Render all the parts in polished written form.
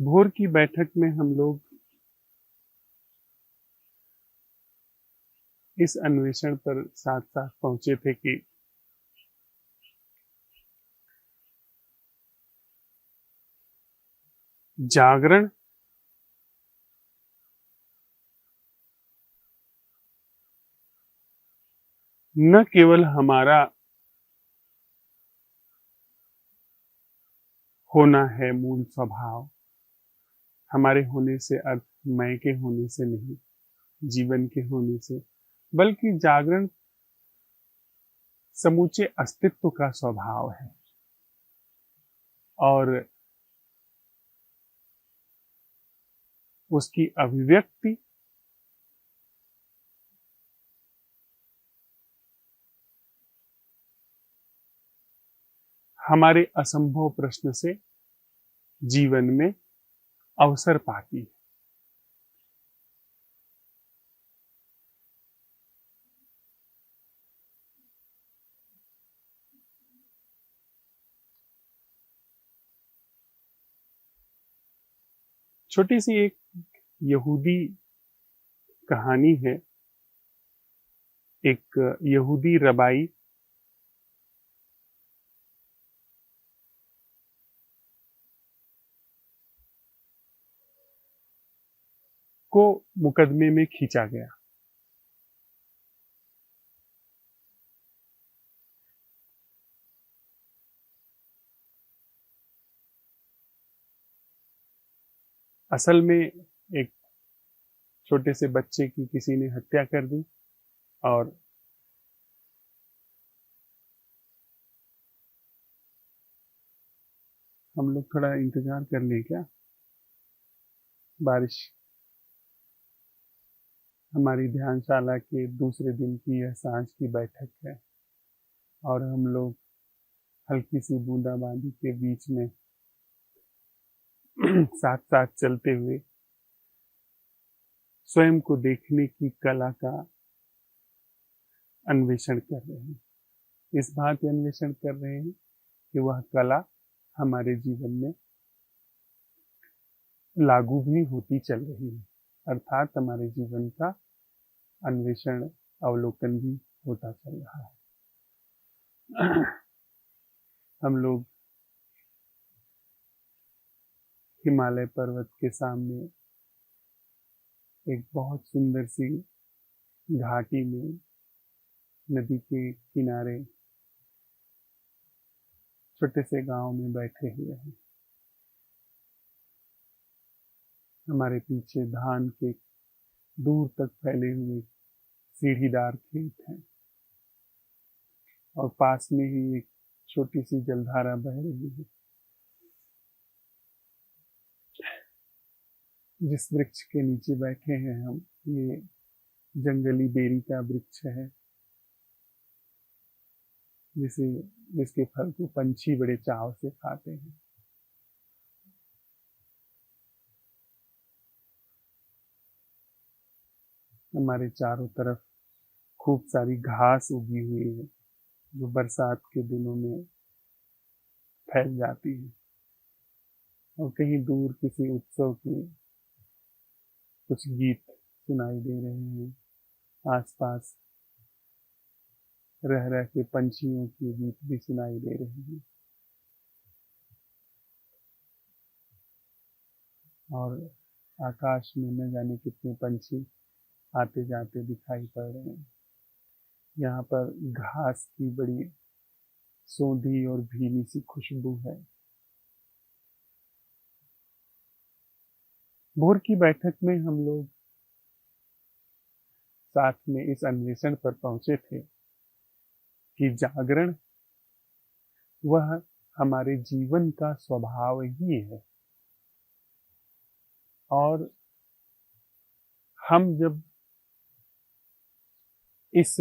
भोर की बैठक में हम लोग इस अन्वेषण पर साथ साथ पहुंचे थे कि जागरण न केवल हमारा होना है मूल स्वभाव, हमारे होने से अर्थ मैं के होने से नहीं, जीवन के होने से, बल्कि जागरण समूचे अस्तित्व का स्वभाव है। और उसकी अभिव्यक्ति हमारे असंभव प्रश्न से जीवन में अवसर पाती है। छोटी सी एक यहूदी कहानी है। एक यहूदी रबाई को मुकदमे में खींचा गया। असल में एक छोटे से बच्चे की किसी ने हत्या कर दी और हम लोग थोड़ा इंतजार कर लें क्या? बारिश हमारी ध्यानशाला के दूसरे दिन की यह सांझ की बैठक है और हम लोग हल्की सी बूंदाबांदी के बीच में साथ साथ चलते हुए स्वयं को देखने की कला का अन्वेषण कर रहे हैं। इस बात अन्वेषण कर रहे हैं कि वह कला हमारे जीवन में लागू भी होती चल रही है, अर्थात हमारे जीवन का अन्वेषण अवलोकन भी होता चल रहा है। हम लोग हिमालय पर्वत के सामने एक बहुत सुंदर सी घाटी में नदी के किनारे छोटे से गांव में बैठे हुए हैं। हमारे पीछे धान के दूर तक फैले हुए सीढ़ीदार खेत हैं और पास में ही एक छोटी सी जलधारा बह रही है। जिस वृक्ष के नीचे बैठे हैं हम, ये जंगली बेरी का वृक्ष है, जिसके फल को पंछी बड़े चाव से खाते हैं। हमारे चारों तरफ खूब सारी घास उगी हुई है जो बरसात के दिनों में फैल जाती है और कहीं दूर किसी उत्सव के कुछ गीत सुनाई दे रहे हैं। आसपास रह रह के पंछियों के गीत भी सुनाई दे रहे हैं और आकाश में न जाने कितने पंछी आते जाते दिखाई पड़ रहे हैं। यहाँ पर घास की बड़ी सौंधी और भीनी सी खुशबू है। भोर की बैठक में हम लोग साथ में इस अन्वेषण पर पहुंचे थे कि जागरण वह हमारे जीवन का स्वभाव ही है और हम जब इस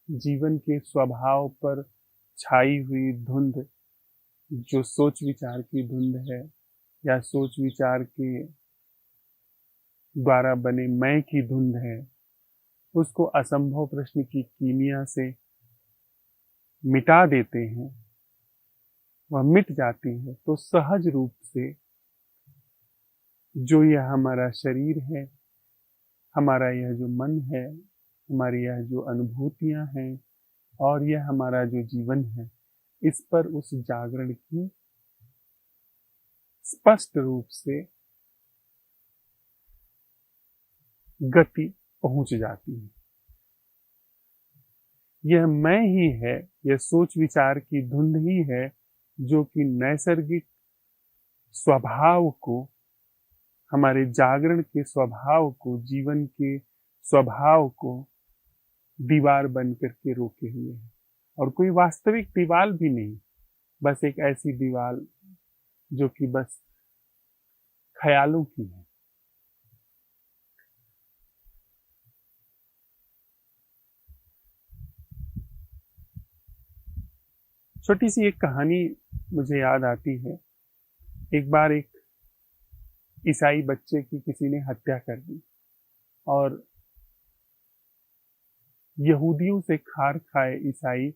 जीवन के स्वभाव पर छाई हुई धुंध, जो सोच विचार की धुंध है या सोच विचार के द्वारा बने मैं की धुंध है, उसको असंभव प्रश्न की कीमिया से मिटा देते हैं, वह मिट जाती है, तो सहज रूप से जो यह हमारा शरीर है, हमारा यह जो मन है, हमारी यह जो अनुभूतियां हैं और यह हमारा जो जीवन है, इस पर उस जागरण की स्पष्ट रूप से गति पहुंच जाती है। यह मैं ही है, यह सोच विचार की धुंध ही है जो कि नैसर्गिक स्वभाव को, हमारे जागरण के स्वभाव को, जीवन के स्वभाव को दीवार बन करके रोके हुए है। और कोई वास्तविक दीवार भी नहीं, बस एक ऐसी दीवार जो कि बस ख्यालों की है। छोटी सी एक कहानी मुझे याद आती है। एक बार एक ईसाई बच्चे की किसी ने हत्या कर दी और यहूदियों से खार खाए ईसाई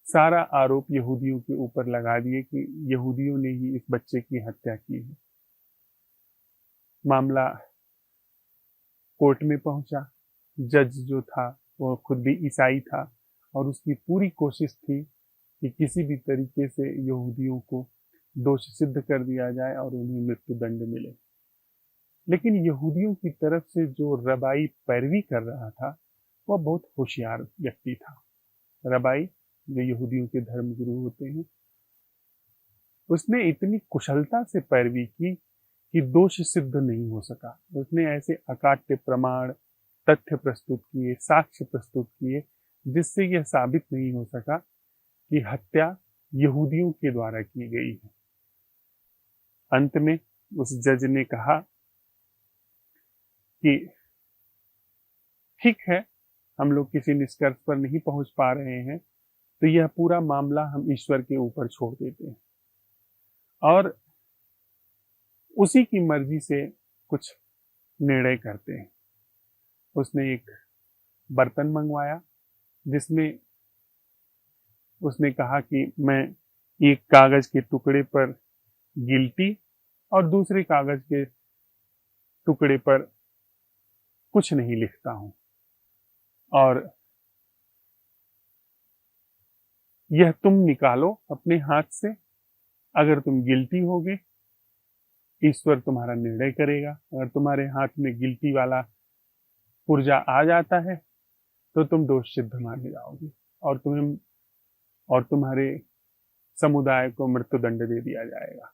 सारा आरोप यहूदियों के ऊपर लगा दिए कि यहूदियों ने ही इस बच्चे की हत्या की है। मामला कोर्ट में पहुंचा। जज जो था वो खुद भी ईसाई था और उसकी पूरी कोशिश थी कि किसी भी तरीके से यहूदियों को दोष सिद्ध कर दिया जाए और उन्हें मृत्युदंड मिले। लेकिन यहूदियों की तरफ से जो रबाई पैरवी कर रहा था वह बहुत होशियार व्यक्ति था। रबाई जो यहूदियों के धर्मगुरु होते हैं, उसने इतनी कुशलता से पैरवी की कि दोष सिद्ध नहीं हो सका। उसने ऐसे अकाट्य प्रमाण, तथ्य प्रस्तुत किए, साक्ष्य प्रस्तुत किए, जिससे यह साबित नहीं हो सका कि हत्या यहूदियों के द्वारा की गई है। अंत में उस जज ने कहा कि ठीक है, हम लोग किसी निष्कर्ष पर नहीं पहुंच पा रहे हैं, तो यह पूरा मामला हम ईश्वर के ऊपर छोड़ देते हैं और उसी की मर्जी से कुछ निर्णय करते हैं। उसने एक बर्तन मंगवाया जिसमें उसने कहा कि मैं एक कागज के टुकड़े पर गिल्टी और दूसरे कागज के टुकड़े पर कुछ नहीं लिखता हूं, और यह तुम निकालो अपने हाथ से। अगर तुम गिल्टी होगे, ईश्वर तुम्हारा निर्णय करेगा। अगर तुम्हारे हाथ में गिल्टी वाला पुर्जा आ जाता है तो तुम दोष सिद्ध माने जाओगे और तुम्हारे समुदाय को मृत्युदंड दे दिया जाएगा।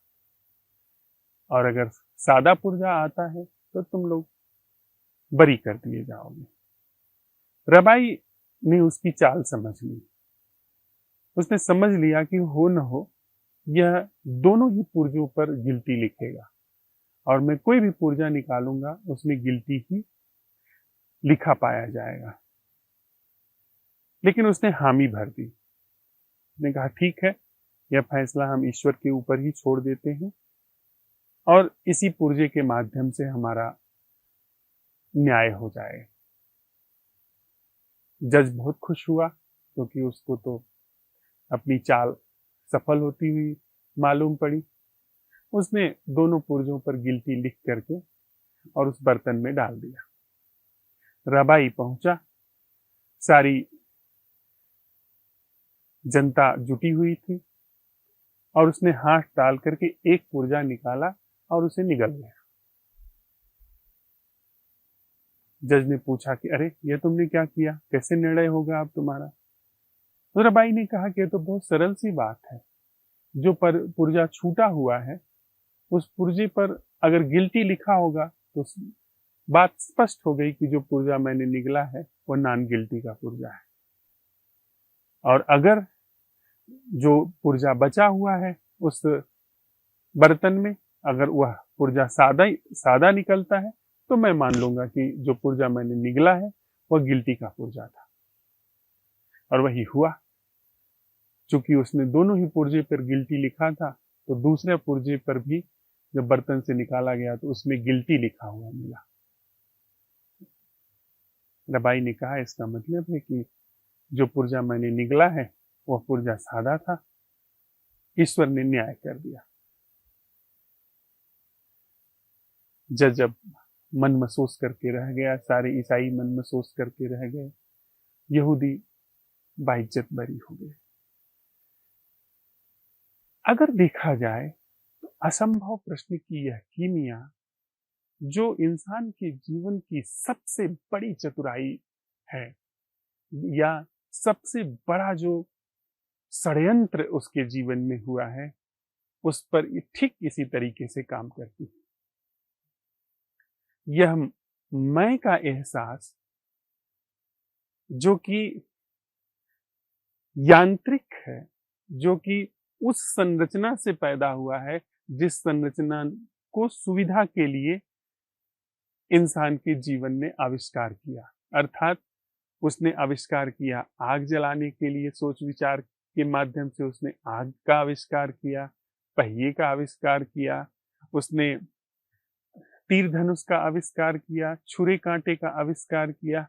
और अगर सादा पुर्जा आता है तो तुम लोग बरी कर दिए जाओगे। रबाई ने उसकी चाल समझ ली। उसने समझ लिया कि हो न हो यह दोनों ही पुर्जों पर गिल्टी लिखेगा और मैं कोई भी पुर्जा निकालूंगा उसमें गिल्टी ही लिखा पाया जाएगा। लेकिन उसने हामी भर दी। उसने कहा ठीक है, यह फैसला हम ईश्वर के ऊपर ही छोड़ देते हैं और इसी पुर्जे के माध्यम से हमारा न्याय हो जाए। जज बहुत खुश हुआ क्योंकि उसको तो अपनी चाल सफल होती हुई मालूम पड़ी। उसने दोनों पुर्जों पर गिल्टी लिख करके और उस बर्तन में डाल दिया। रबाई पहुंचा, सारी जनता जुटी हुई थी और उसने हाथ डाल करके एक पुर्जा निकाला और उसे निगल गया। जज ने पूछा कि अरे ये तुमने क्या किया, कैसे निर्णय होगा अब तुम्हारा? तो रबाई ने कहा कि ये तो बहुत सरल सी बात है। जो पुर्जा छूटा हुआ है उस पुर्जे पर अगर गिल्टी लिखा होगा तो बात स्पष्ट हो गई कि जो पुर्जा मैंने निगला है वो नॉन गिल्टी का पुर्जा है। और अगर जो पुर्जा बचा हुआ है उस बर्तन में, अगर वह पुर्जा सादा निकलता है तो मैं मान लूंगा कि जो पुर्जा मैंने निगला है वह गिल्टी का पुर्जा था। और वही हुआ। चूंकि उसने दोनों ही पुर्जे पर गिल्टी लिखा था तो दूसरे पुर्जे पर भी जब बर्तन से निकाला गया तो उसमें गिल्टी लिखा हुआ मिला। रबाई ने कहा इसका मतलब है कि जो पुर्जा मैंने निगला है वह पुर्जा सादा था। ईश्वर ने न्याय कर दिया। जब मन महसूस करके रह गया, सारे ईसाई मन महसूस करके रह गए, यहूदी बाइज्जत बरी हो गए। अगर देखा जाए तो असंभव प्रश्न की यह कीमिया, जो इंसान के जीवन की सबसे बड़ी चतुराई है, या सबसे बड़ा जो षड्यंत्र उसके जीवन में हुआ है, उस पर ठीक इसी तरीके से काम करती है। यह मैं का एहसास, जो कि यांत्रिक है, जो कि उस संरचना से पैदा हुआ है जिस संरचना को सुविधा के लिए इंसान के जीवन ने आविष्कार किया। अर्थात उसने आविष्कार किया आग जलाने के लिए, सोच विचार के माध्यम से उसने आग का आविष्कार किया, पहिए का आविष्कार किया, उसने तीर धनुष का आविष्कार किया, छुरे कांटे का आविष्कार किया।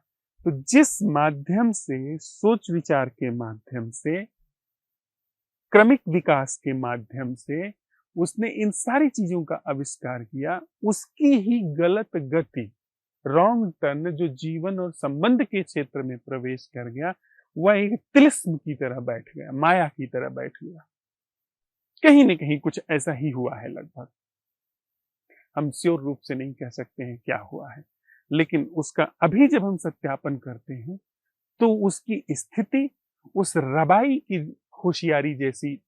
तो जिस माध्यम से, सोच विचार के माध्यम से, क्रमिक विकास के माध्यम से उसने इन सारी चीजों का आविष्कार किया, उसकी ही गलत गति, रॉन्ग टर्न, जो जीवन और संबंध के क्षेत्र में प्रवेश कर गया, वह एक तिलिस्म की तरह बैठ गया, माया की तरह बैठ गया। कहीं न कहीं कुछ ऐसा ही हुआ है लगभग। हम श्योर रूप से नहीं कह सकते हैं क्या हुआ है, लेकिन उसका अभी जब हम सत्यापन करते हैं तो उसकी स्थिति उस रबाई की होशियारी जैसी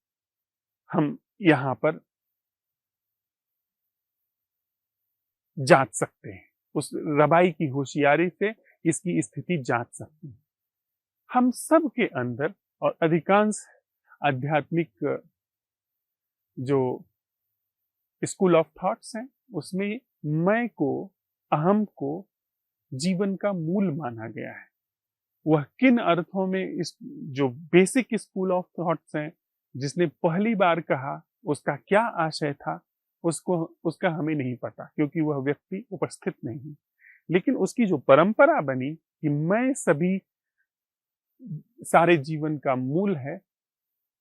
हम यहां पर जांच सकते हैं। उस रबाई की होशियारी से इसकी स्थिति जांच सकते हैं। हम सब के अंदर और अधिकांश आध्यात्मिक जो स्कूल ऑफ थॉट्स हैं, उसमें मैं को, अहम को जीवन का मूल माना गया है। वह किन अर्थों में, इस जो बेसिक स्कूल ऑफ थॉट्स हैं, जिसने पहली बार कहा, उसका क्या आशय था, उसका हमें नहीं पता, क्योंकि वह व्यक्ति उपस्थित नहीं। लेकिन उसकी जो परंपरा बनी कि मैं सभी सारे जीवन का मूल है,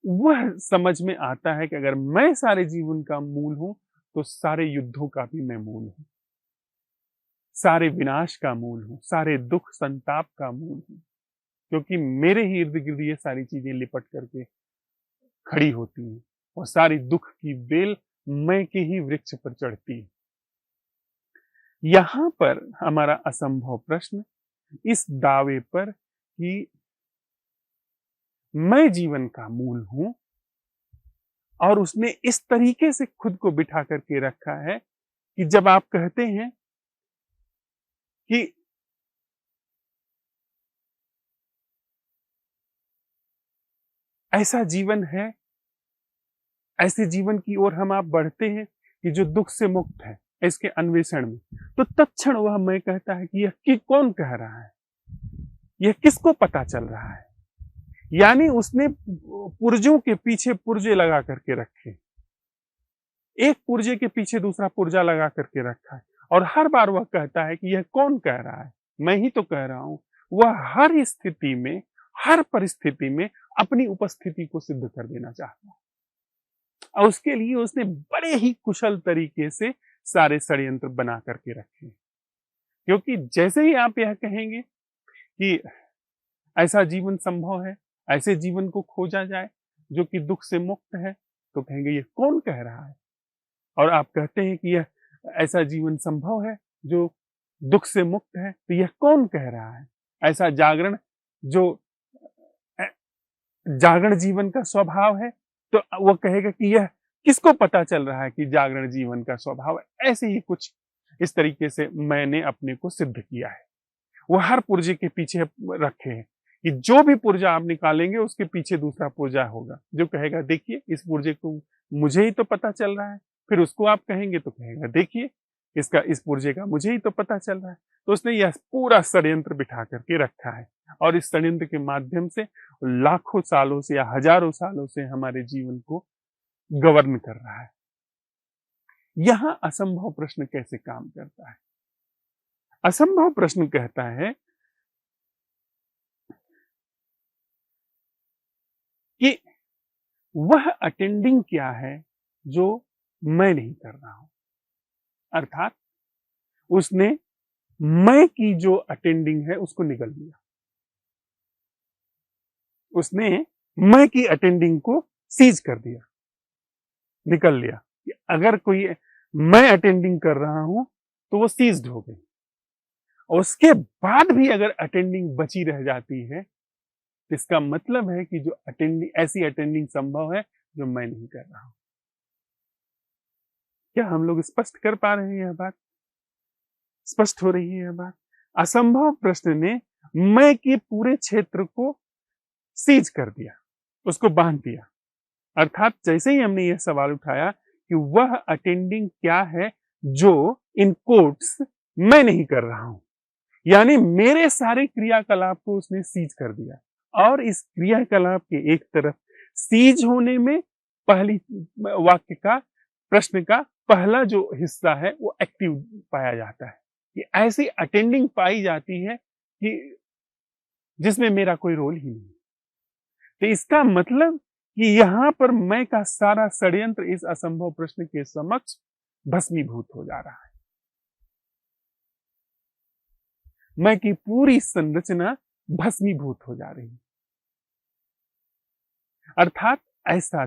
वह समझ में आता है कि अगर मैं सारे जीवन का मूल हूं तो सारे युद्धों का भी मैं मूल हूं, सारे विनाश का मूल हूं, सारे दुख संताप का मूल हूं, क्योंकि मेरे ही इर्द गिर्द ये सारी चीजें लिपट करके खड़ी होती हैं और सारी दुख की बेल मैं के ही वृक्ष पर चढ़ती है। यहां पर हमारा असंभव प्रश्न इस दावे पर कि मैं जीवन का मूल हूं, और उसने इस तरीके से खुद को बिठा करके रखा है कि जब आप कहते हैं कि ऐसा जीवन है, ऐसे जीवन की ओर हम आप बढ़ते हैं कि जो दुख से मुक्त है, इसके अन्वेषण में, तो तत्क्षण वह मैं कहता है कि यह कि कौन कह रहा है, यह किसको पता चल रहा है। यानी उसने पुर्जों के पीछे पुर्जे लगा करके रखे, एक पुर्जे के पीछे दूसरा पुर्जा लगा करके रखा है, और हर बार वह कहता है कि यह कौन कह रहा है, मैं ही तो कह रहा हूं। वह हर स्थिति में, हर परिस्थिति में अपनी उपस्थिति को सिद्ध कर देना चाहता है, और उसके लिए उसने बड़े ही कुशल तरीके से सारे षड्यंत्र बना करके रखे। क्योंकि जैसे ही आप यह कहेंगे कि ऐसा जीवन संभव है, ऐसे जीवन को खोजा जाए जो कि दुख से मुक्त है, तो कहेंगे ये कौन कह रहा है। और आप कहते हैं कि यह ऐसा जीवन संभव है जो दुख से मुक्त है, तो यह कौन कह रहा है। ऐसा जागरण जो जागरण जीवन का स्वभाव है, तो वो कहेगा कि यह किसको पता चल रहा है कि जागरण जीवन का स्वभाव है। ऐसे ही कुछ इस तरीके से मैंने अपने को सिद्ध किया है। वो हर पुर्जे के पीछे रखे हैं कि जो भी पुर्जा आप निकालेंगे उसके पीछे दूसरा पुर्जा होगा जो कहेगा देखिए इस पुर्जे को मुझे ही तो पता चल रहा है। फिर उसको आप कहेंगे तो कहेगा देखिए इस पुर्जे का मुझे ही तो पता चल रहा है। तो उसने यह पूरा षड्यंत्र बिठा करके रखा है, और इस षड्यंत्र के माध्यम से लाखों सालों से या हजारों सालों से हमारे जीवन को गवर्न कर रहा है। यहां असंभव प्रश्न कैसे काम करता है। असंभव प्रश्न कहता है कि वह अटेंडिंग क्या है जो मैं नहीं कर रहा हूं। अर्थात उसने मैं की जो अटेंडिंग है उसको निगल लिया। उसने मैं की अटेंडिंग को सीज कर दिया, निकल लिया कि अगर कोई मैं अटेंडिंग कर रहा हूं तो वो सीज्ड हो गई। और उसके बाद भी अगर अटेंडिंग बची रह जाती है तो इसका मतलब है कि जो अटेंडिंग, ऐसी अटेंडिंग संभव है जो मैं नहीं कर रहा हूं। क्या हम लोग स्पष्ट कर पा रहे हैं? यह बात स्पष्ट हो रही है? यह बात असंभव प्रश्न ने मैं के पूरे क्षेत्र को सीज कर दिया, उसको बांध दिया। अर्थात जैसे ही हमने यह सवाल उठाया कि वह अटेंडिंग क्या है जो इन कोट्स मैं नहीं कर रहा हूं, यानी मेरे सारे क्रियाकलाप को उसने सीज कर दिया। और इस क्रियाकलाप के एक तरफ सीज होने में पहली वाक्य का, प्रश्न का पहला जो हिस्सा है वो एक्टिव पाया जाता है कि ऐसी अटेंडिंग पाई जाती है कि जिसमें मेरा कोई रोल ही नहीं। तो इसका मतलब कि यहां पर मैं का सारा षड्यंत्र इस असंभव प्रश्न के समक्ष भस्मीभूत हो जा रहा है। मैं की पूरी संरचना भस्मीभूत हो जा रही है। अर्थात ऐसा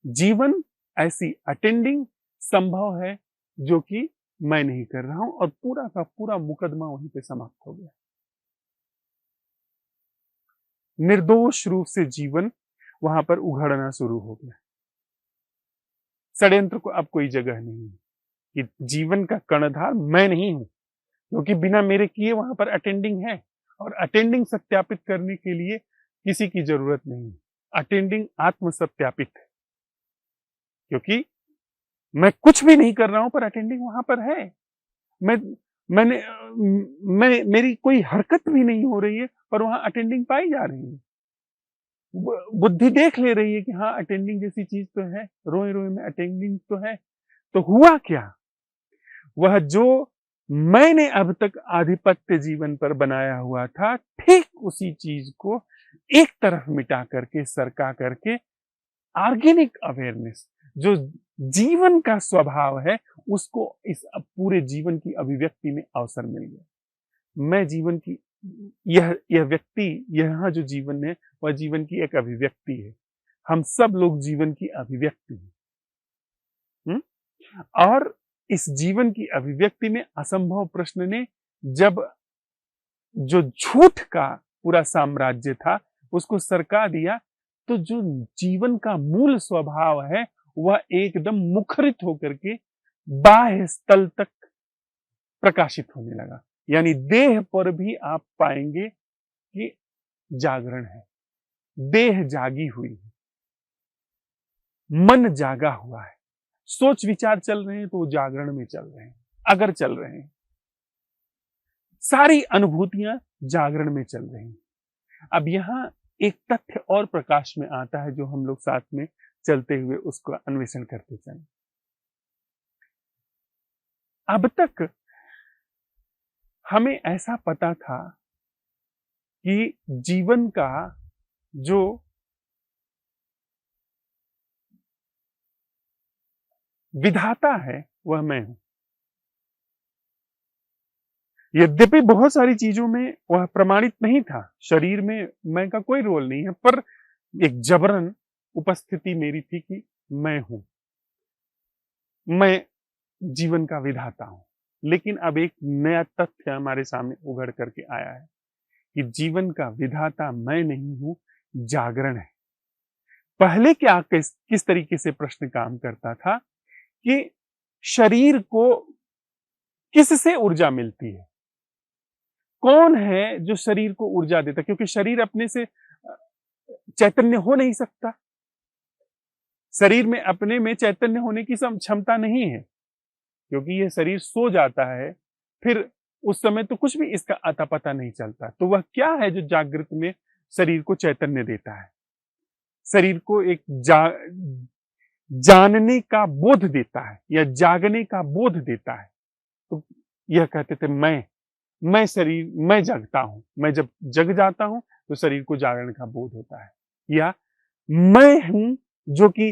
जीवन, ऐसी अटेंडिंग संभव है जो कि मैं नहीं कर रहा हूं, और पूरा का पूरा मुकदमा वहीं पे समाप्त हो गया। निर्दोष रूप से जीवन वहां पर उघड़ना शुरू हो गया। षड्यंत्र को अब कोई जगह नहीं है कि जीवन का कर्णधार मैं नहीं हूं, क्योंकि बिना मेरे किए वहां पर अटेंडिंग है, और अटेंडिंग सत्यापित करने के लिए किसी की जरूरत नहीं है। अटेंडिंग आत्म सत्यापित है, क्योंकि मैं कुछ भी नहीं कर रहा हूं पर अटेंडिंग वहां पर है। मैं मैंने मेरी कोई हरकत भी नहीं हो रही है पर वहां अटेंडिंग पाई जा रही है। बुद्धि देख ले रही है कि हाँ अटेंडिंग जैसी चीज तो है, रोए रोए में अटेंडिंग तो है। तो हुआ क्या? वह जो मैंने अब तक आधिपत्य जीवन पर बनाया हुआ था, ठीक उसी चीज को एक तरफ मिटा करके, सरका करके, ऑर्गेनिक अवेयरनेस जो जीवन का स्वभाव है उसको इस पूरे जीवन की अभिव्यक्ति में अवसर मिल गया। मैं जीवन की यह व्यक्ति, यह जो जीवन है वह जीवन की एक अभिव्यक्ति है। हम सब लोग जीवन की अभिव्यक्ति हैं। और इस जीवन की अभिव्यक्ति में असंभव प्रश्न ने जब जो झूठ का पूरा साम्राज्य था उसको सरका दिया, तो जो जीवन का मूल स्वभाव है वह एकदम मुखरित होकर के बाह्य स्थल तक प्रकाशित होने लगा। यानी देह पर भी आप पाएंगे कि जागरण है, देह जागी हुई है, मन जागा हुआ है, सोच विचार चल रहे हैं तो वो जागरण में चल रहे हैं, अगर चल रहे हैं, सारी अनुभूतियां जागरण में चल रही हैं। अब यहां एक तथ्य और प्रकाश में आता है जो हम लोग साथ में चलते हुए उसको अन्वेषण करते चले। अब तक हमें ऐसा पता था कि जीवन का जो विधाता है वह मैं हूं। यद्यपि बहुत सारी चीजों में वह प्रमाणित नहीं था, शरीर में मैं का कोई रोल नहीं है, पर एक जबरन उपस्थिति मेरी थी कि मैं हूं, मैं जीवन का विधाता हूं। लेकिन अब एक नया तथ्य हमारे सामने उघड़ करके आया है कि जीवन का विधाता मैं नहीं हूं, जागरण है। पहले क्या किस तरीके से प्रश्न काम करता था कि शरीर को किससे ऊर्जा मिलती है, कौन है जो शरीर को ऊर्जा देता, क्योंकि शरीर अपने से चैतन्य हो नहीं सकता, शरीर में अपने में चैतन्य होने की क्षमता नहीं है, क्योंकि यह शरीर सो जाता है, फिर उस समय तो कुछ भी इसका आता पता नहीं चलता। तो वह क्या है जो जागृत में शरीर को चैतन्य देता है, शरीर को एक जानने का बोध देता है या जागने का बोध देता है। तो यह कहते थे मैं शरीर, मैं जगता हूं, मैं जब जग जाता हूं तो शरीर को जागरण का बोध होता है। या मैं हूं जो कि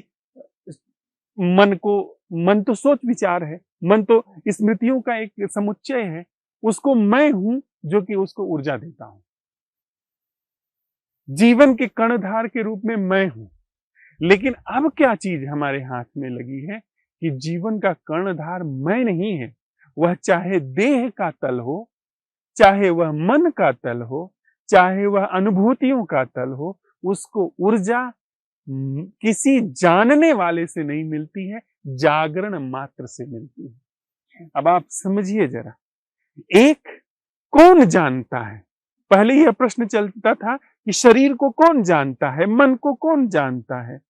मन को मन तो सोच विचार है, मन तो स्मृतियों का एक समुच्चय है, उसको मैं हूं जो कि उसको ऊर्जा देता हूं। जीवन के कर्णधार के रूप में मैं हूं। लेकिन अब क्या चीज हमारे हाथ में लगी है कि जीवन का कर्णधार मैं नहीं है। वह चाहे देह का तल हो, चाहे वह मन का तल हो, चाहे वह अनुभूतियों का तल हो, उसको ऊर्जा किसी जानने वाले से नहीं मिलती है, जागरण मात्र से मिलती है। अब आप समझिए जरा, एक कौन जानता है? पहले यह प्रश्न चलता था कि शरीर को कौन जानता है, मन को कौन जानता है,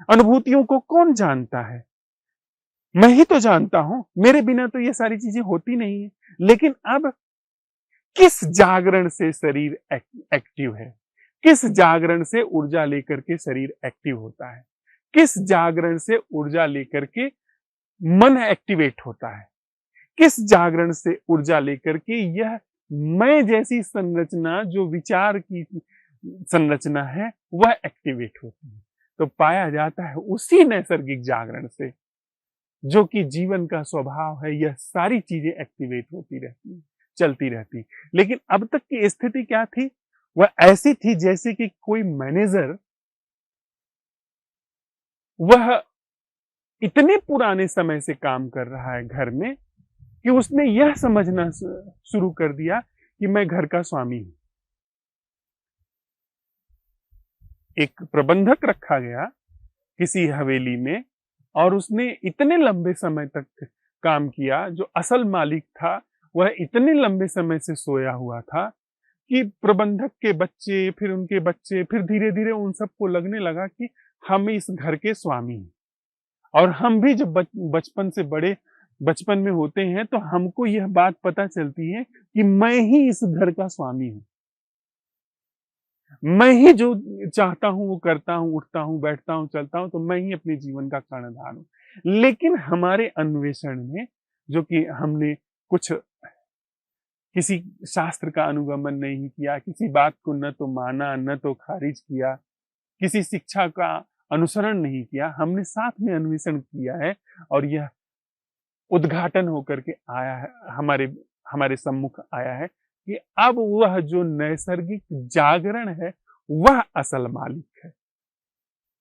अनुभूतियों को कौन जानता है? मैं ही तो जानता हूं, मेरे बिना तो ये सारी चीजें होती नहीं है। लेकिन अब किस जागरण से शरीर एक्टिव है? किस जागरण से ऊर्जा लेकर के शरीर एक्टिव होता है? किस जागरण से ऊर्जा लेकर के मन एक्टिवेट होता है? किस जागरण से ऊर्जा लेकर के यह मैं जैसी संरचना जो विचार की संरचना है वह एक्टिवेट होती है? तो पाया जाता है उसी नैसर्गिक जागरण से, जो कि जीवन का स्वभाव है। यह सारी चीजें एक्टिवेट होती रहती, चलती रहती। लेकिन अब तक की स्थिति क्या थी? वह ऐसी थी जैसे कि कोई मैनेजर वह इतने पुराने समय से काम कर रहा है घर में कि उसने यह समझना शुरू कर दिया कि मैं घर का स्वामी हूं। एक प्रबंधक रखा गया किसी हवेली में और उसने इतने लंबे समय तक काम किया। जो असल मालिक था वह इतने लंबे समय से सोया हुआ था कि प्रबंधक के बच्चे, फिर उनके बच्चे, फिर धीरे धीरे उन सबको लगने लगा कि हम इस घर के स्वामी हैं। और हम भी जब बचपन से बड़े बचपन में होते हैं तो हमको यह बात पता चलती है कि मैं ही इस घर का स्वामी हूं। मैं ही जो चाहता हूं वो करता हूं, उठता हूं, बैठता हूं, चलता हूं, तो मैं ही अपने जीवन का कर्णधार हूं। लेकिन हमारे अन्वेषण में, जो कि हमने कुछ किसी शास्त्र का अनुगमन नहीं किया, किसी बात को न तो माना न तो खारिज किया, किसी शिक्षा का अनुसरण नहीं किया, हमने साथ में अन्वेषण किया है और यह उद्घाटन होकर के आया है, हमारे सम्मुख आया है कि अब वह जो नैसर्गिक जागरण है वह असल मालिक है।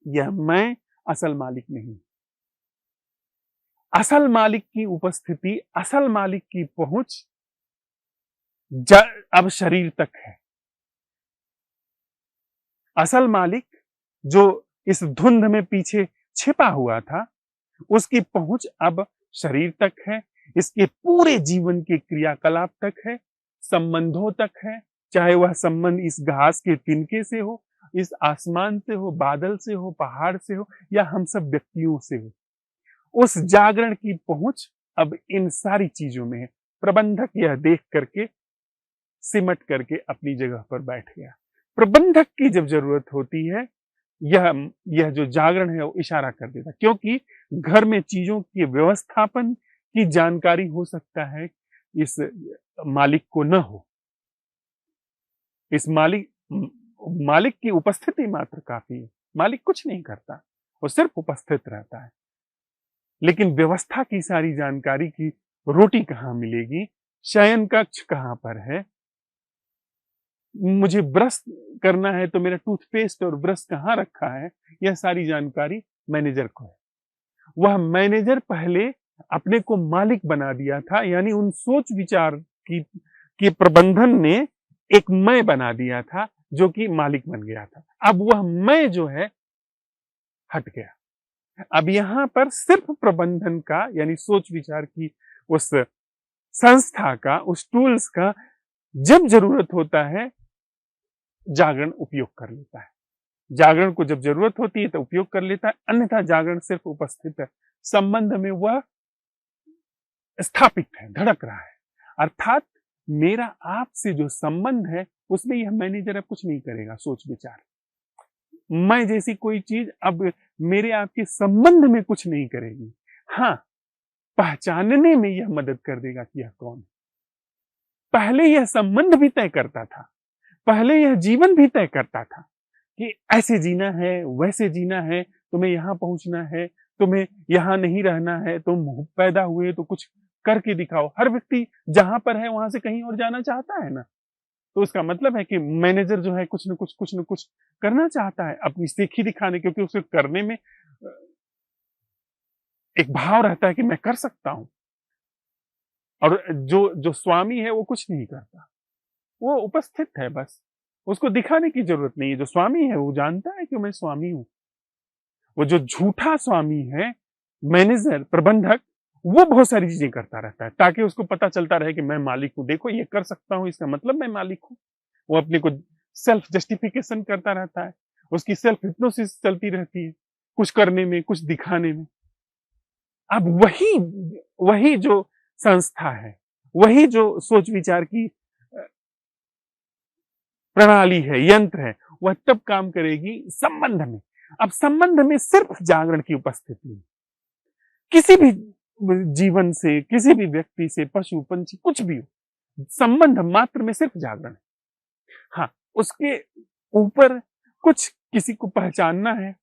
यह मैं असल मालिक नहीं। असल मालिक की उपस्थिति, असल मालिक की पहुंच अब शरीर तक है। असल मालिक जो इस धुंध में पीछे छिपा हुआ था, उसकी पहुंच अब शरीर तक है, इसके पूरे जीवन के क्रियाकलाप तक है, संबंधों तक है। चाहे वह संबंध इस घास के तिनके से हो, इस आसमान से हो, बादल से हो, पहाड़ से हो, या हम सब व्यक्तियों से हो, उस जागरण की पहुंच अब इन सारी चीजों में है। प्रबंधक यह देख करके सिमट करके अपनी जगह पर बैठ गया। प्रबंधक की जब जरूरत होती है, यह जो जागरण है वो इशारा कर देता, क्योंकि घर में चीजों के व्यवस्थापन की जानकारी हो सकता है इस मालिक को न हो। इस मालिक की उपस्थिति मात्र काफी है। मालिक कुछ नहीं करता, वो सिर्फ उपस्थित रहता है। लेकिन व्यवस्था की सारी जानकारी की रोटी कहाँ मिलेगी, शयन कक्ष कहाँ पर है, मुझे ब्रश करना है तो मेरा टूथपेस्ट और ब्रश कहाँ रखा है, यह सारी जानकारी मैनेजर को है। वह मैनेजर पहले अपने को मालिक बना दिया था, यानी उन सोच विचार की प्रबंधन ने एक मैं बना दिया था जो कि मालिक बन गया था। अब वह मैं जो है हट गया। अब यहां पर सिर्फ प्रबंधन का, यानी सोच विचार की उस संस्था का, उस टूल्स का जब जरूरत होता है जागरण उपयोग कर लेता है। जागरण को जब जरूरत होती है तो उपयोग कर लेता है, अन्यथा जागरण सिर्फ उपस्थित है, संबंध में वह स्थापित है, धड़क रहा है। अर्थात मेरा आपसे जो संबंध है उसमें यह मैनेजर अब कुछ नहीं करेगा। सोच विचार, मैं जैसी कोई चीज अब मेरे आपके संबंध में कुछ नहीं करेगी। हाँ, पहचानने में यह मदद कर देगा कि यह कौन है। पहले यह संबंध भी तय करता था, पहले यह जीवन भी तय करता था कि ऐसे जीना है, वैसे जीना है, तुम्हें यहां पहुंचना है, तुम्हें यहाँ नहीं रहना है, तुम पैदा हुए तो कुछ करके दिखाओ। हर व्यक्ति जहां पर है वहां से कहीं और जाना चाहता है ना। तो इसका मतलब है कि मैनेजर जो है कुछ न कुछ करना चाहता है अपनी सीखी दिखाने, क्योंकि उसे करने में एक भाव रहता है कि मैं कर सकता हूं। और जो जो स्वामी है वो कुछ नहीं करता, वो उपस्थित है बस, उसको दिखाने की जरूरत नहीं है। जो स्वामी है वो जानता है कि मैं स्वामी हूं। वो जो झूठा स्वामी है, मैनेजर, प्रबंधक, वो बहुत सारी चीजें करता रहता है ताकि उसको पता चलता रहे कि मैं मालिक हूं, देखो ये कर सकता हूं, इसका मतलब मैं मालिक हूं। वो अपने को सेल्फ जस्टिफिकेशन करता रहता है, उसकी सेल्फ हिप्नोसिस चलती रहती है, कुछ करने में, कुछ दिखाने में। अब वही वही जो संस्था है, वही जो सोच विचार की प्रणाली है, यंत्र है, वह तब काम करेगी संबंध में। अब संबंध में सिर्फ जागरण की उपस्थिति है। किसी भी जीवन से, किसी भी व्यक्ति से, पशु पंछी कुछ भी हो, संबंध मात्र में सिर्फ जागरण है। हाँ, उसके ऊपर कुछ किसी को पहचानना है,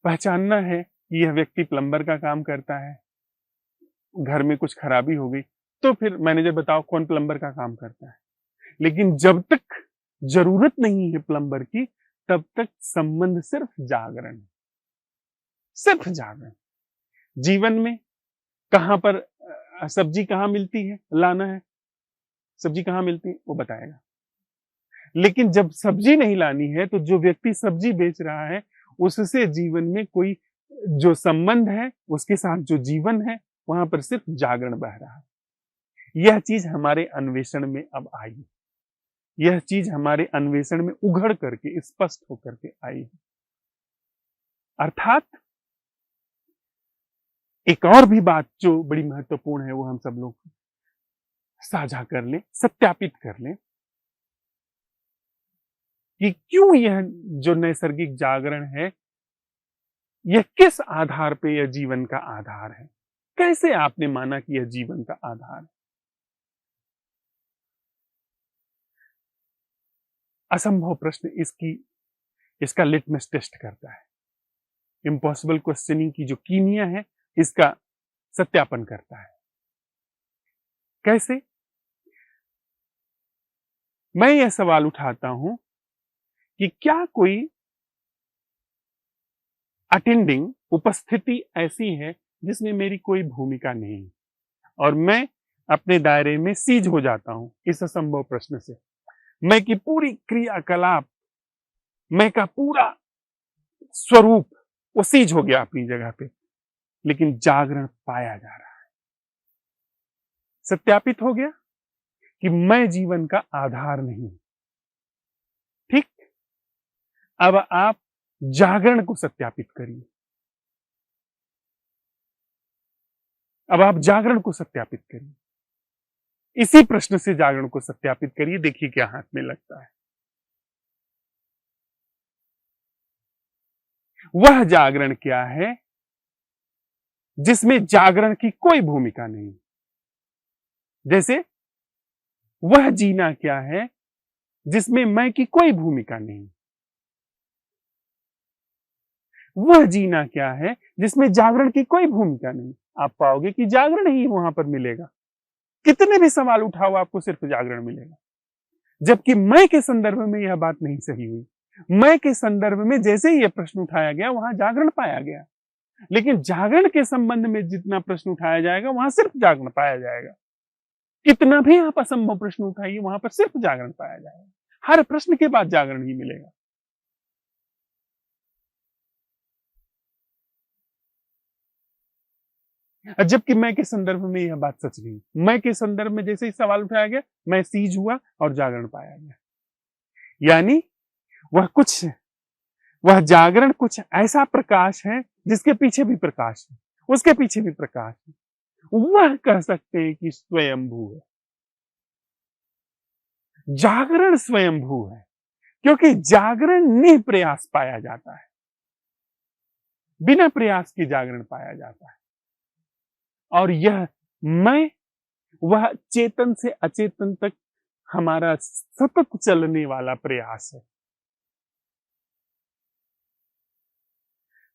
पहचानना है कि यह व्यक्ति प्लम्बर का काम करता है, घर में कुछ खराबी हो गई, तो फिर मैनेजर बताओ कौन प्लम्बर का काम करता है। लेकिन जब तक जरूरत नहीं है प्लम्बर की, तब तक संबंध सिर्फ जागरण है, सिर्फ जागरण। जीवन में कहां पर सब्जी कहां मिलती है, लाना है, सब्जी कहां मिलती है वो बताएगा। लेकिन जब सब्जी नहीं लानी है तो जो व्यक्ति सब्जी बेच रहा है उससे जीवन में कोई जो संबंध है, उसके साथ जो जीवन है, वहां पर सिर्फ जागरण बह रहा है। यह चीज हमारे अन्वेषण में अब आई, यह चीज हमारे अन्वेषण में उघड़ करके, स्पष्ट होकर के आई है। अर्थात एक और भी बात जो बड़ी महत्वपूर्ण है, वो हम सब लोग साझा कर लें, सत्यापित कर लें कि क्यों यह जो नैसर्गिक जागरण है, यह किस आधार पे यह जीवन का आधार है। कैसे आपने माना कि यह जीवन का आधार है? असंभव प्रश्न इसका लिटमस टेस्ट करता है। इम्पॉसिबल क्वेश्चनिंग की जो कीमिया है, इसका सत्यापन करता है। कैसे? मैं यह सवाल उठाता हूं कि क्या कोई अटेंडिंग, उपस्थिति ऐसी है जिसमें मेरी कोई भूमिका नहीं और मैं अपने दायरे में सीज हो जाता हूं इस असंभव प्रश्न से। मैं की पूरी क्रियाकलाप, मैं का पूरा स्वरूप वो सीज हो गया अपनी जगह पे, लेकिन जागरण पाया जा रहा है। सत्यापित हो गया कि मैं जीवन का आधार नहीं। ठीक, अब आप जागरण को सत्यापित करिए। अब आप जागरण को सत्यापित करिए, इसी प्रश्न से जागरण को सत्यापित करिए। देखिए क्या हाथ में लगता है। वह जागरण क्या है जिसमें जागरण की कोई भूमिका नहीं। जैसे वह जीना क्या है जिसमें मैं की कोई भूमिका नहीं। वह जीना क्या है जिसमें जागरण की कोई भूमिका नहीं। आप पाओगे कि जागरण ही वहां पर मिलेगा। कितने भी सवाल उठाओ, आपको सिर्फ जागरण मिलेगा। जबकि मैं के संदर्भ में यह बात नहीं सही हुई। मैं के संदर्भ में जैसे ही यह प्रश्न उठाया गया, वहां जागरण पाया गया। लेकिन जागरण के संबंध में जितना प्रश्न उठाया जाएगा, वहां सिर्फ जागरण पाया जाएगा। कितना भी आप असंभव प्रश्न उठाइए, वहां पर सिर्फ जागरण पाया जाएगा। हर प्रश्न के बाद जागरण ही मिलेगा। जबकि मैं के संदर्भ में यह बात सच नहीं। मैं के संदर्भ में जैसे ही सवाल उठाया गया, मैं सीज हुआ और जागरण पाया गया। यानी वह जागरण कुछ ऐसा प्रकाश है जिसके पीछे भी प्रकाश है, उसके पीछे भी प्रकाश है। वह कह सकते हैं कि स्वयंभू है। जागरण स्वयंभू है क्योंकि जागरण निप्रयास पाया जाता है, बिना प्रयास के जागरण पाया जाता है। और यह मैं, वह चेतन से अचेतन तक हमारा सतत चलने वाला प्रयास है।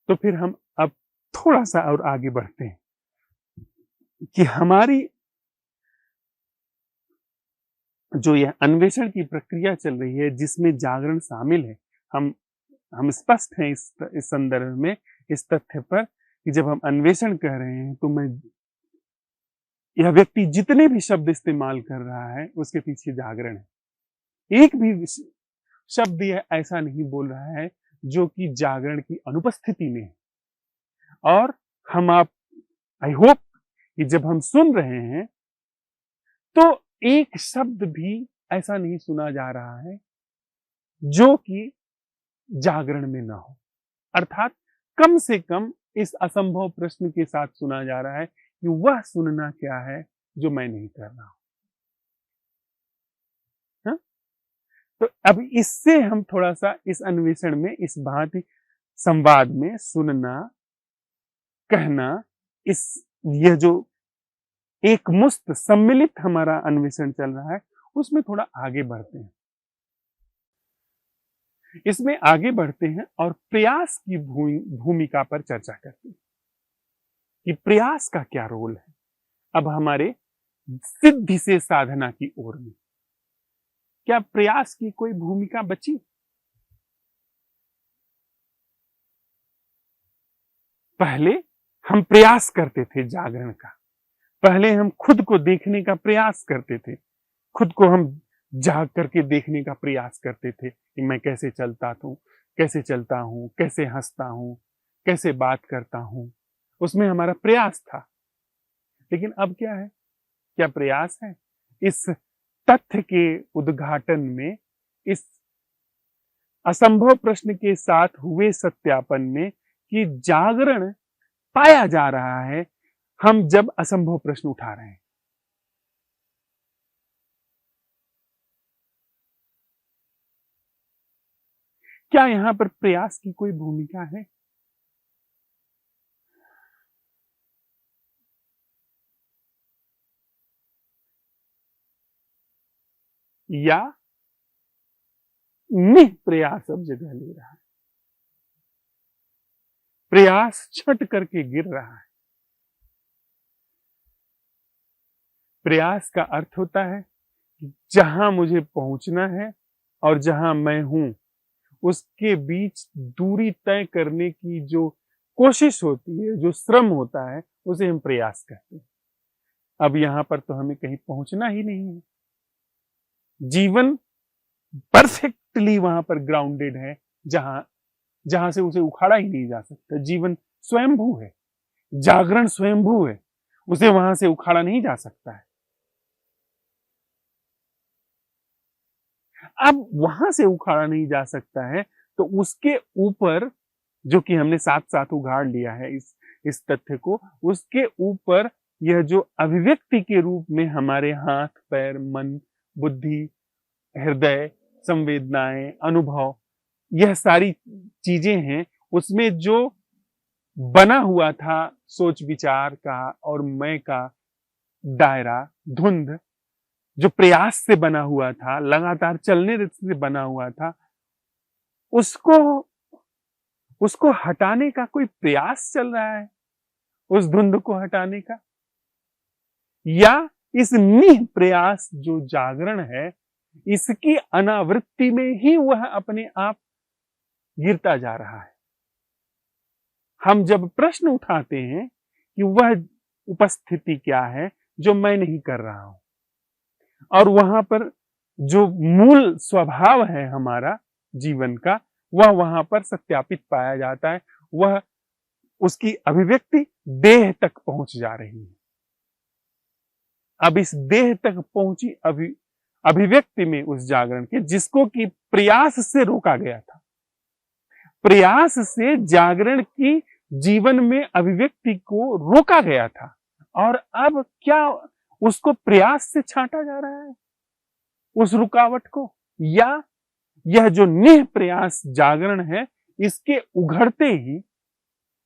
तो फिर हम अब थोड़ा सा और आगे बढ़ते हैं कि हमारी जो यह अन्वेषण की प्रक्रिया चल रही है, जिसमें जागरण शामिल है, हम स्पष्ट हैं इस संदर्भ में, इस तथ्य पर कि जब हम अन्वेषण कह रहे हैं तो यह व्यक्ति जितने भी शब्द इस्तेमाल कर रहा है उसके पीछे जागरण है। एक भी शब्द यह ऐसा नहीं बोल रहा है जो कि जागरण की अनुपस्थिति में है। और आई होप कि जब हम सुन रहे हैं तो एक शब्द भी ऐसा नहीं सुना जा रहा है जो कि जागरण में ना हो। अर्थात कम से कम इस असंभव प्रश्न के साथ सुना जा रहा है कि वह सुनना क्या है जो मैं नहीं कर रहा हूं। हाँ? तो अब इससे हम थोड़ा सा इस अन्वेषण में, इस भांति संवाद में सुनना, कहना, यह जो एक मुस्त सम्मिलित हमारा अन्वेषण चल रहा है उसमें थोड़ा आगे बढ़ते हैं। इसमें आगे बढ़ते हैं और प्रयास की भूमिका पर चर्चा करते हैं कि प्रयास का क्या रोल है अब हमारे सिद्धि से साधना की ओर में। क्या प्रयास की कोई भूमिका बची? पहले हम प्रयास करते थे जागरण का, पहले हम खुद को देखने का प्रयास करते थे, खुद को हम जाग करके देखने का प्रयास करते थे कि मैं कैसे चलता हूं, कैसे हंसता हूं, कैसे बात करता हूं, उसमें हमारा प्रयास था। लेकिन अब क्या है? क्या प्रयास है? इस तथ्य के उद्घाटन में, इस असंभव प्रश्न के साथ हुए सत्यापन में कि जागरण पाया जा रहा है, हम जब असंभव प्रश्न उठा रहे हैं। क्या यहां पर प्रयास की कोई भूमिका है? या निःप्रयास अब जगह ले रहा है? प्रयास छट करके गिर रहा है। प्रयास का अर्थ होता है कि जहां मुझे पहुंचना है और जहां मैं हूं उसके बीच दूरी तय करने की जो कोशिश होती है, जो श्रम होता है, उसे हम प्रयास कहते हैं। अब यहां पर तो हमें कहीं पहुंचना ही नहीं है। जीवन परफेक्टली वहां पर ग्राउंडेड है, जहां से उसे उखाड़ा ही नहीं जा सकता। जीवन स्वयंभू है, जागरण स्वयंभू है, उसे वहां से उखाड़ा नहीं जा सकता है। अब वहां से उखाड़ा नहीं जा सकता है तो उसके ऊपर, जो कि हमने साथ साथ उघाड़ लिया है इस तथ्य को, उसके ऊपर यह जो अभिव्यक्ति के रूप में हमारे हाथ, पैर, मन, बुद्धि, हृदय, संवेदनाएं, अनुभव, यह सारी चीजें हैं, उसमें जो बना हुआ था सोच विचार का और मैं का दायरा, धुंध, जो प्रयास से बना हुआ था, लगातार चलने से बना हुआ था, उसको हटाने का कोई प्रयास चल रहा है, उस धुंध को हटाने का, या इस निः प्रयास जो जागरण है, इसकी अनावृत्ति में ही वह अपने आप गिरता जा रहा है। हम जब प्रश्न उठाते हैं कि वह उपस्थिति क्या है जो मैं नहीं कर रहा हूं, और वहां पर जो मूल स्वभाव है हमारा जीवन का, वह वहां पर सत्यापित पाया जाता है। वह उसकी अभिव्यक्ति देह तक पहुंच जा रही है। अब इस देह तक पहुंची अभिव्यक्ति में उस जागरण के, जिसको कि प्रयास से रोका गया था, प्रयास से जागरण की जीवन में अभिव्यक्ति को रोका गया था, और अब क्या उसको प्रयास से छांटा जा रहा है, उस रुकावट को? या यह जो निः प्रयास जागरण है, इसके उघड़ते ही,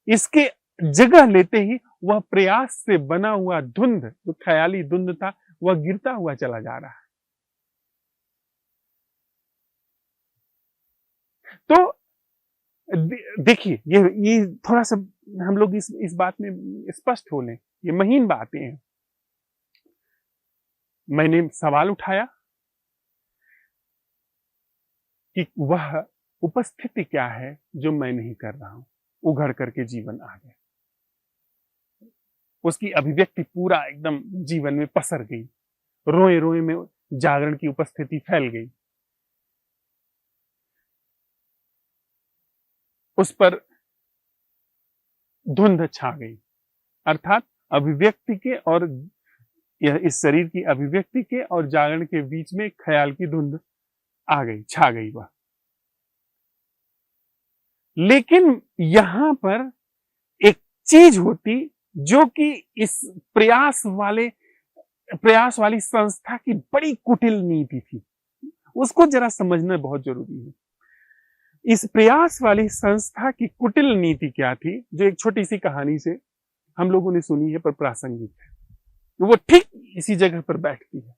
इसके जगह लेते ही, वह प्रयास से बना हुआ धुंध, जो ख्याली धुंध था, वह गिरता हुआ चला जा रहा है। तो देखिए, ये थोड़ा सा हम लोग इस बात में स्पष्ट हो लें, ये महीन बातें हैं। मैंने सवाल उठाया कि वह उपस्थिति क्या है जो मैं नहीं कर रहा हूं, उघड़ करके जीवन आ गया। उसकी अभिव्यक्ति पूरा एकदम जीवन में पसर गई, रोए रोए में जागरण की उपस्थिति फैल गई। उस पर धुंध छा गई, अर्थात अभिव्यक्ति के और यह इस शरीर की अभिव्यक्ति के और जागरण के बीच में ख्याल की धुंध आ गई, छा गई वह। लेकिन यहां पर एक चीज होती जो कि इस प्रयास वाली संस्था की बड़ी कुटिल नीति थी, उसको जरा समझना बहुत जरूरी है। इस प्रयास वाली संस्था की कुटिल नीति क्या थी, जो एक छोटी सी कहानी से हम लोगों ने सुनी है पर प्रासंगिक है, वो ठीक इसी जगह पर बैठती है।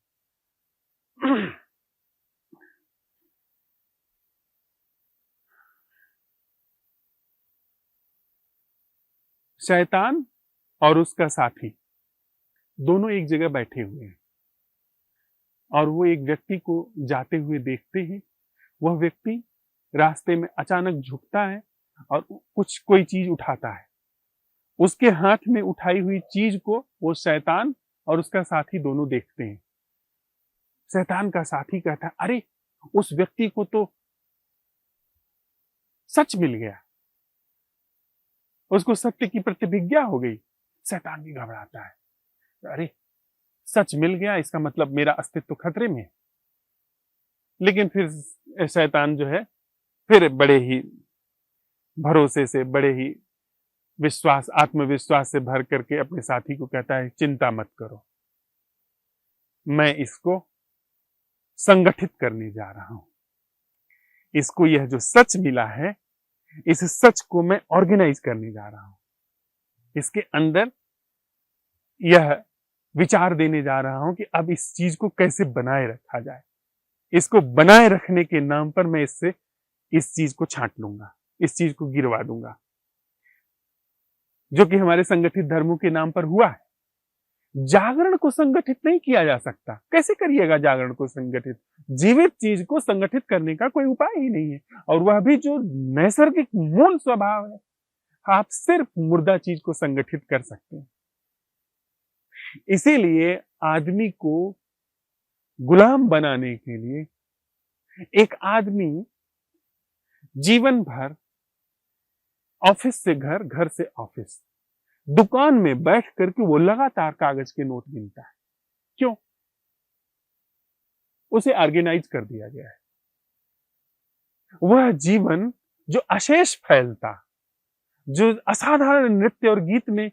शैतान और उसका साथी दोनों एक जगह बैठे हुए हैं और वो एक व्यक्ति को जाते हुए देखते हैं। वह व्यक्ति रास्ते में अचानक झुकता है और कोई चीज उठाता है। उसके हाथ में उठाई हुई चीज को वो शैतान और उसका साथी दोनों देखते हैं। शैतान का साथी कहता है, अरे उस व्यक्ति को तो सच मिल गया, उसको सत्य की प्रतिभिज्ञा हो गई। शैतान भी घबराता है, अरे सच मिल गया, इसका मतलब मेरा अस्तित्व खतरे में है। लेकिन फिर शैतान जो है फिर बड़े ही भरोसे से, बड़े ही आत्मविश्वास से भर करके अपने साथी को कहता है, चिंता मत करो, मैं इसको संगठित करने जा रहा हूं। इसको यह जो सच मिला है, इस सच को मैं ऑर्गेनाइज करने जा रहा हूं। इसके अंदर यह विचार देने जा रहा हूं कि अब इस चीज को कैसे बनाए रखा जाए। इसको बनाए रखने के नाम पर मैं इससे इस चीज को छांट लूंगा, इस चीज को गिरवा दूंगा, जो कि हमारे संगठित धर्मों के नाम पर हुआ है। जागरण को संगठित नहीं किया जा सकता। कैसे करिएगा जागरण को संगठित? जीवित चीज को संगठित करने का कोई उपाय ही नहीं है, और वह भी जो नैसर्गिक मूल स्वभाव है। आप सिर्फ मुर्दा चीज को संगठित कर सकते हैं। इसीलिए आदमी को गुलाम बनाने के लिए एक आदमी जीवन भर ऑफिस से घर, घर से ऑफिस, दुकान में बैठ करके वो लगातार कागज के नोट गिनता है। क्यों? उसे ऑर्गेनाइज कर दिया गया है। वह जीवन जो अशेष फैलता, जो असाधारण नृत्य और गीत में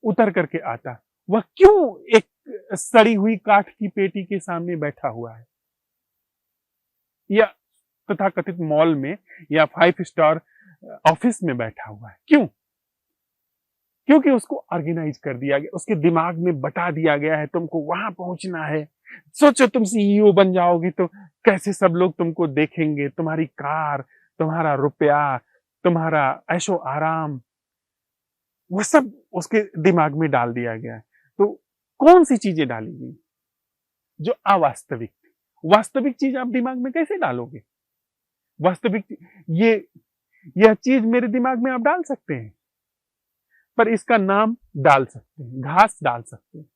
उतर करके आता, वह क्यों एक सड़ी हुई काठ की पेटी के सामने बैठा हुआ है, या तथाकथित मॉल में या 5 स्टार ऑफिस में बैठा हुआ है? क्यों? क्योंकि उसको ऑर्गेनाइज कर दिया गया, उसके दिमाग में बता दिया गया है, तुमको वहां पहुंचना है। सोचो तुम सीईओ बन जाओगे तो कैसे सब लोग तुमको देखेंगे, तुम्हारी कार, तुम्हारा रुपया, तुम्हारा ऐशो आराम, वो सब उसके दिमाग में डाल दिया गया है। तो कौन सी चीजें डाली गई जो अवास्तविक थी? वास्तविक चीज आप दिमाग में कैसे डालोगे? वास्तविक यह चीज मेरे दिमाग में आप डाल सकते हैं, पर इसका नाम डाल सकते हैं, घास डाल सकते हैं।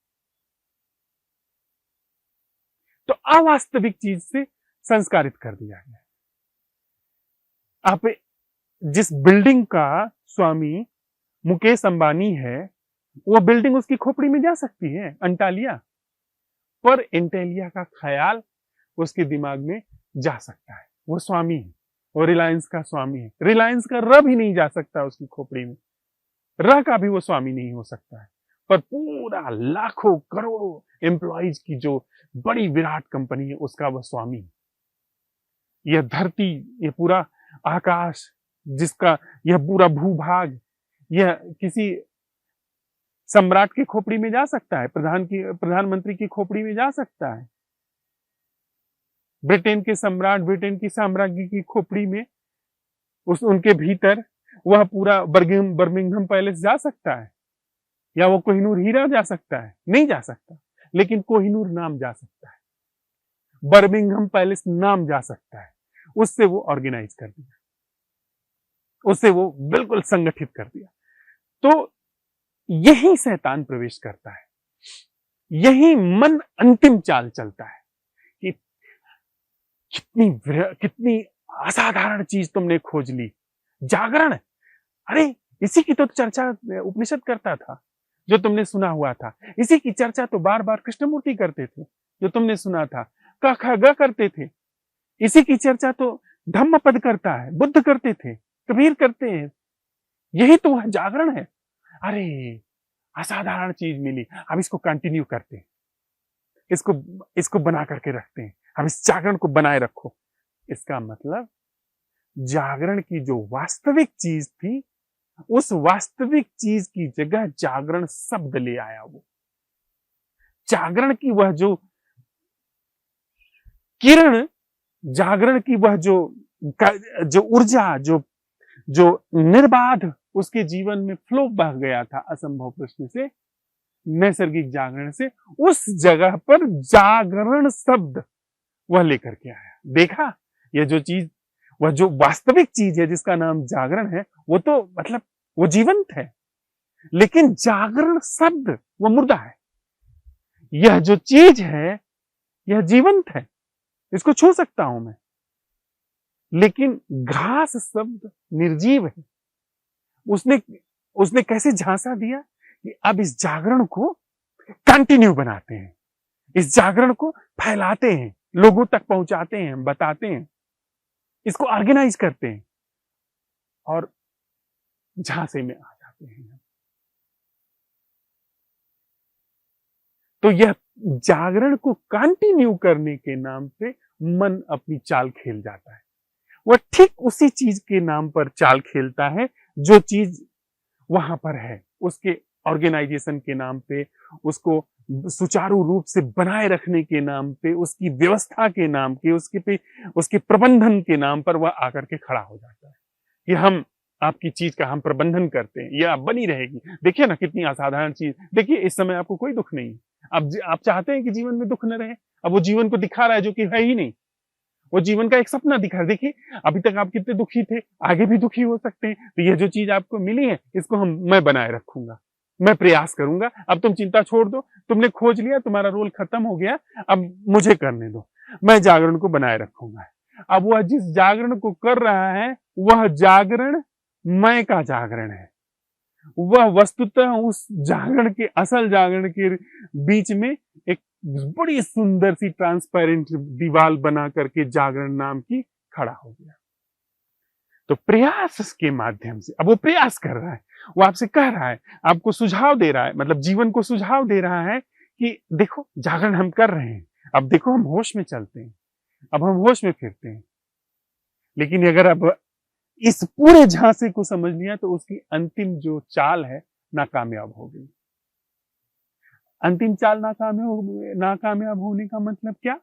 तो अवास्तविक चीज से संस्कारित कर दिया गया। आप जिस बिल्डिंग का स्वामी मुकेश अंबानी है, वो बिल्डिंग उसकी खोपड़ी में जा सकती है, अंटालिया, पर इंटेलिया का ख्याल उसके दिमाग में जा सकता है। वो स्वामी है, वो रिलायंस का स्वामी है। रिलायंस का र भी नहीं जा सकता उसकी खोपड़ी में, र का भी वो स्वामी नहीं हो सकता है, पर पूरा लाखों करोड़ों एम्प्लॉइज की जो बड़ी विराट कंपनी है, उसका वह स्वामी है। यह धरती, यह पूरा आकाश, जिसका यह पूरा भूभाग, यह किसी सम्राट की खोपड़ी में जा सकता है, प्रधानमंत्री की खोपड़ी में जा सकता है। ब्रिटेन के सम्राट, ब्रिटेन की साम्राज्य की खोपड़ी में उनके भीतर वह पूरा बर्मिंघम पैलेस जा सकता है, या वो कोहिनूर हीरा जा सकता है? नहीं जा सकता, लेकिन कोहिनूर नाम जा सकता है, बर्मिंघम पैलेस नाम जा सकता है। उससे वो ऑर्गेनाइज कर दिया, उससे वो बिल्कुल संगठित कर दिया। तो यही शैतान प्रवेश करता है, यही मन अंतिम चाल चलता है कि कितनी असाधारण चीज तुमने खोज ली, जागरण। अरे इसी की तो चर्चा उपनिषद करता था, जो तुमने सुना हुआ था। इसी की चर्चा तो बार बार कृष्णमूर्ति करते थे, जो तुमने सुना था। क ख ग करते थे। इसी की चर्चा तो धम्मपद करता है, बुद्ध करते थे, कबीर करते हैं। यही तो वह जागरण है। अरे असाधारण चीज मिली, अब इसको कंटिन्यू करते हैं, इसको बना करके रखते हैं। अब इस जागरण को बनाए रखो। इसका मतलब जागरण की जो वास्तविक चीज थी, उस वास्तविक चीज की जगह जागरण शब्द ले आया। वो जागरण की वह जो किरण, जागरण की वह जो ऊर्जा, जो निर्बाध उसके जीवन में फ्लो बह गया था असंभव प्रश्न से, नैसर्गिक जागरण से, उस जगह पर जागरण शब्द वह लेकर के आया। देखा, यह जो चीज, वह जो वास्तविक चीज है जिसका नाम जागरण है, वो तो मतलब वो जीवंत है, लेकिन जागरण शब्द वो मुर्दा है। यह जो चीज है यह जीवंत है, इसको छू सकता हूं मैं, लेकिन घास शब्द निर्जीव है। उसने कैसे झांसा दिया कि अब इस जागरण को कंटिन्यू बनाते हैं, इस जागरण को फैलाते हैं, लोगों तक पहुंचाते हैं, बताते हैं, इसको ऑर्गेनाइज करते हैं, और झांसे में आ जाते हैं। तो यह जागरण को कंटिन्यू करने के नाम पे मन अपनी चाल खेल जाता है। वह ठीक उसी चीज के नाम पर चाल खेलता है जो चीज वहां पर है, उसके ऑर्गेनाइजेशन के नाम पे, उसको सुचारू रूप से बनाए रखने के नाम पे, उसकी व्यवस्था के नाम के, उसके प्रबंधन के नाम पर वह आकर के खड़ा हो जाता है कि हम आपकी चीज का हम प्रबंधन करते हैं, यह बनी रहेगी। देखिए ना कितनी असाधारण चीज। देखिए इस समय आपको कोई दुख नहीं है, अब आप चाहते हैं कि जीवन में दुख न रहे, अब वो जीवन को दिखा रहा है जो कि है ही नहीं, वो जीवन का एक सपना दिखा रहा है। देखिए अभी तक आप कितने दुखी थे, आगे भी दुखी हो सकते हैं, तो ये जो चीज आपको मिली है इसको मैं बनाए रखूंगा, मैं प्रयास करूंगा। अब तुम चिंता छोड़ दो, तुमने खोज लिया, तुम्हारा रोल खत्म हो गया, अब मुझे करने दो, मैं जागरण को बनाए रखूंगा। अब वह जिस जागरण को कर रहा है वह जागरण मैं का जागरण है। वह वस्तुतः उस जागरण के, असल जागरण के बीच में एक बड़ी सुंदर सी ट्रांसपेरेंट दीवार बना करके जागरण नाम की खड़ा हो गया। तो प्रयास के माध्यम से अब वो प्रयास कर रहा है, वो आपसे कह रहा है, आपको सुझाव दे रहा है, मतलब जीवन को सुझाव दे रहा है कि देखो जागरण हम कर रहे हैं, अब देखो हम होश में चलते हैं, अब हम होश में फिरते हैं। लेकिन अगर अब इस पूरे झांसे को समझ लिया तो उसकी अंतिम जो चाल है नाकामयाब हो गई। अंतिम चाल नाकामयाब होने का मतलब क्या?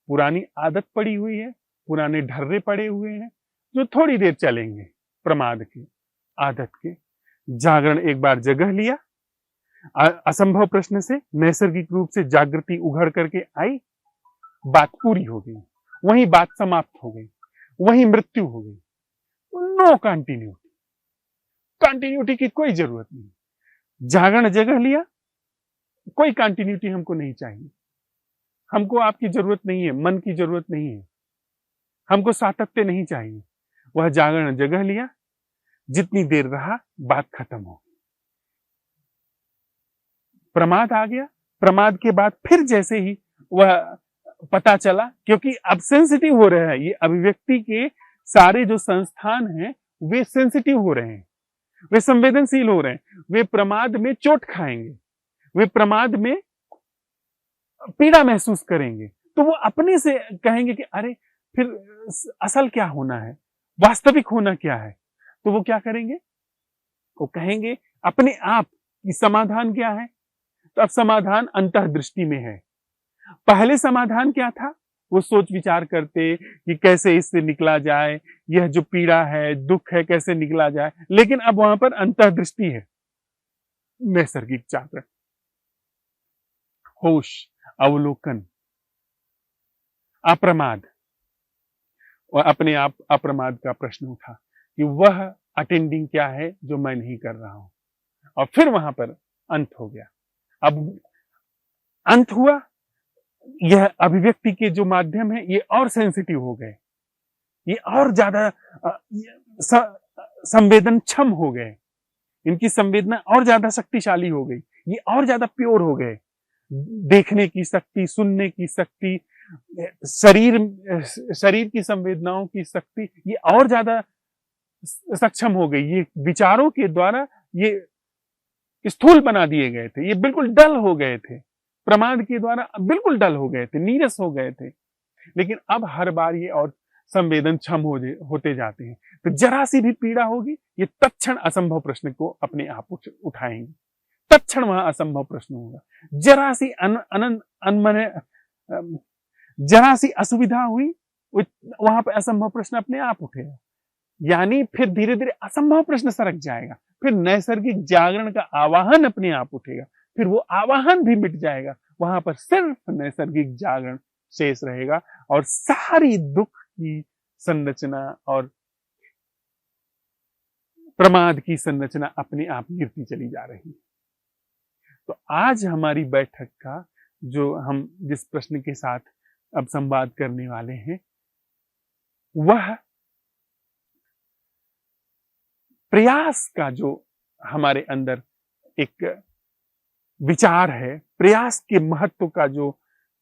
पुरानी आदत पड़ी हुई है, पुराने ढर्रे पड़े हुए हैं जो थोड़ी देर चलेंगे, प्रमाद के, आदत के। जागरण एक बार जगह लिया, असंभव प्रश्न से नैसर्गिक रूप से जागृति उघड़ करके आई, बात पूरी हो गई, वहीं बात समाप्त हो गई, वहीं मृत्यु हो गई। नो कंटिन्यूटी, कंटिन्यूटी की कोई जरूरत नहीं। जागरण जगह लिया, कोई कंटिन्यूटी हमको नहीं चाहिए, हमको आपकी जरूरत नहीं है, मन की जरूरत नहीं है, हमको सातत्य नहीं चाहिए। वह जागरण जगह लिया, जितनी देर रहा बात खत्म हो गई, प्रमाद आ गया। प्रमाद के बाद फिर जैसे ही वह पता चला, क्योंकि अब सेंसिटिव हो रहा है, ये अभिव्यक्ति के सारे जो संस्थान हैं वे सेंसिटिव हो रहे हैं, वे संवेदनशील हो रहे हैं, वे प्रमाद में चोट खाएंगे, वे प्रमाद में पीड़ा महसूस करेंगे। तो वो अपने से कहेंगे कि अरे फिर असल क्या होना है, वास्तविक होना क्या है। तो वो क्या करेंगे, वो कहेंगे अपने आप कि समाधान क्या है। तो अब समाधान अंतर्दृष्टि में है। पहले समाधान क्या था, वो सोच विचार करते कि कैसे इससे निकला जाए, यह जो पीड़ा है, दुख है, कैसे निकला जाए। लेकिन अब वहां पर अंतर्दृष्टि है, नैसर्गिक जागरण, होश, अवलोकन, अप्रमाद। और अपने आप अप्रमाद का प्रश्न उठा कि वह अटेंडिंग क्या है जो मैं नहीं कर रहा हूं। और फिर वहां पर अंत हो गया। अब अंत हुआ, यह अभिव्यक्ति के जो माध्यम है ये और सेंसिटिव हो गए, ये और ज्यादा संवेदनक्षम हो गए, इनकी संवेदना और ज्यादा शक्तिशाली हो गई, ये और ज्यादा प्योर हो गए। देखने की शक्ति, सुनने की शक्ति, शरीर की संवेदनाओं की शक्ति ये और ज्यादा सक्षम हो गई। ये विचारों के द्वारा ये स्थूल बना दिए गए थे, ये बिल्कुल डल हो गए थे, प्रमाद के द्वारा बिल्कुल डल हो गए थे, नीरस हो गए थे। लेकिन अब हर बार ये और संवेदनक्षम होते जाते हैं। तो जरा सी भी पीड़ा होगी, ये तत्क्षण असंभव प्रश्न को अपने आप उठाएंगे, तत्क्षण वहां असंभव प्रश्न होगा। जरा सी अनमने जरा सी असुविधा हुई, वहां पर असंभव प्रश्न अपने आप उठेगा। यानी फिर धीरे धीरे असंभव प्रश्न सरक जाएगा, फिर नैसर्गिक जागरण का आवाहन अपने आप उठेगा, फिर वो आवाहन भी मिट जाएगा, वहां पर सिर्फ नैसर्गिक जागरण शेष रहेगा और सारी दुख की संरचना और प्रमाद की संरचना अपने आप गिरती चली जा रही है। तो आज हमारी बैठक का जो हम जिस प्रश्न के साथ अब संवाद करने वाले हैं वह प्रयास का जो हमारे अंदर एक विचार है, प्रयास के महत्व का जो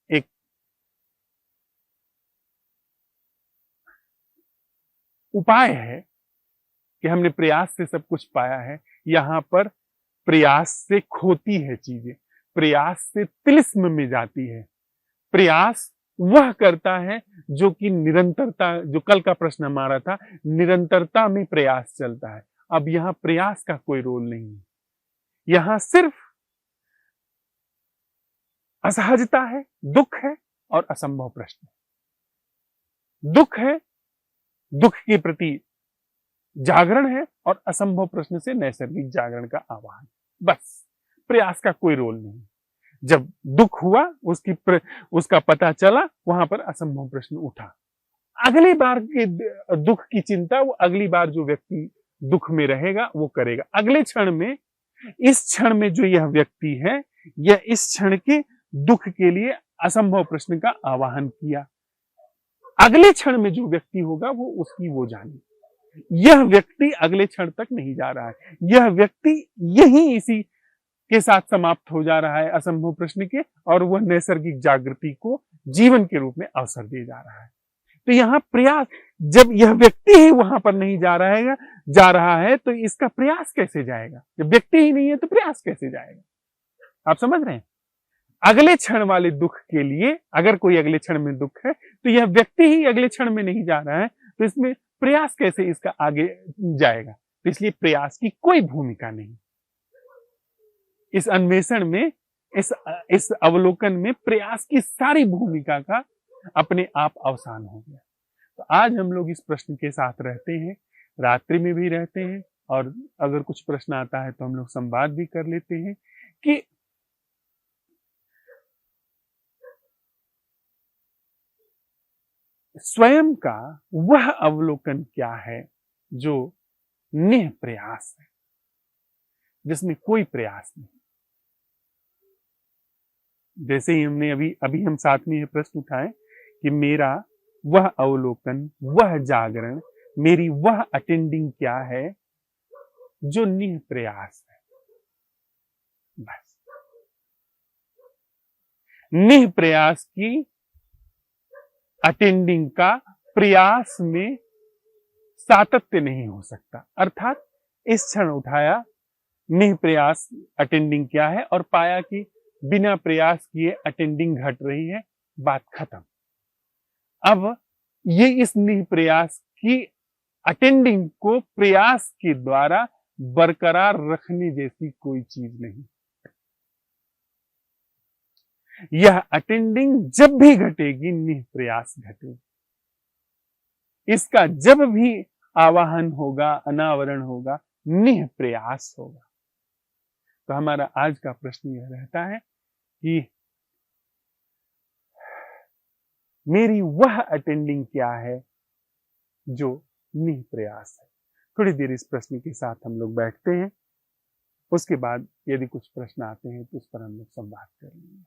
एक उपाय है कि हमने प्रयास से सब कुछ पाया है, यहां पर प्रयास से खोती है चीजें, प्रयास से तिलिस्म में जाती है। प्रयास वह करता है जो कि निरंतरता, जो कल का प्रश्न हमारा था, निरंतरता में प्रयास चलता है। अब यहां प्रयास का कोई रोल नहीं है, यहां सिर्फ असहजता है, दुख है और असंभव प्रश्न। दुख है, दुख के प्रति जागरण है और असंभव प्रश्न से नैसर्गिक जागरण का आह्वान। बस प्रयास का कोई रोल नहीं। जब दुख हुआ, उसका पता चला, वहां पर असंभव प्रश्न उठा। अगली बार के दुख की चिंता वो अगली बार जो व्यक्ति दुख में रहेगा वो करेगा। अगले क्षण में, इस क्षण में जो यह व्यक्ति है, यह इस क्षण के दुख के लिए असंभव प्रश्न का आवाहन किया। अगले क्षण में जो व्यक्ति होगा वो उसकी वो जाने। यह व्यक्ति अगले क्षण तक नहीं जा रहा है, यह व्यक्ति यही इसी के साथ समाप्त हो जा रहा है असंभव प्रश्न के, और वह नैसर्गिक जागृति को जीवन के रूप में अवसर दे जा रहा है। तो यहां प्रयास, जब यह व्यक्ति ही वहां पर नहीं जा रहा है तो इसका प्रयास कैसे जाएगा? जब व्यक्ति ही नहीं है तो प्रयास कैसे जाएगा? आप समझ रहे हैं? अगले क्षण वाले दुख के लिए, अगर कोई अगले क्षण में दुख है तो यह व्यक्ति ही अगले क्षण में नहीं जा रहा है, तो इसमें प्रयास कैसे इसका आगे जाएगा? तो इसलिए प्रयास की कोई भूमिका नहीं इस अन्वेषण में, इस अवलोकन में। प्रयास की सारी भूमिका का अपने आप अवसान हो गया। तो आज हम लोग इस प्रश्न के साथ रहते हैं, रात्रि में भी रहते हैं, और अगर कुछ प्रश्न आता है तो हम लोग संवाद भी कर लेते हैं कि स्वयं का वह अवलोकन क्या है जो निह प्रयास है, जिसमें कोई प्रयास नहीं। जैसे ही हमने अभी हम साथ में यह प्रश्न उठाए कि मेरा वह अवलोकन, वह जागरण, मेरी वह अटेंडिंग क्या है जो निह प्रयास है। बस निह प्रयास की अटेंडिंग का प्रयास में सातत्य नहीं हो सकता। अर्थात इस क्षण उठाया निह प्रयास अटेंडिंग क्या है और पाया कि बिना प्रयास किए अटेंडिंग घट रही है, बात खत्म। अब ये इस निह प्रयास की अटेंडिंग को प्रयास के द्वारा बरकरार रखने जैसी कोई चीज नहीं। यह अटेंडिंग जब भी घटेगी निःप्रयास घटेगी। इसका जब भी आवाहन होगा, अनावरण होगा, निःप्रयास होगा। तो हमारा आज का प्रश्न यह रहता है कि मेरी वह अटेंडिंग क्या है जो निःप्रयास है। थोड़ी देर इस प्रश्न के साथ हम लोग बैठते हैं, उसके बाद यदि कुछ प्रश्न आते हैं तो उस पर हम लोग संवाद करेंगे।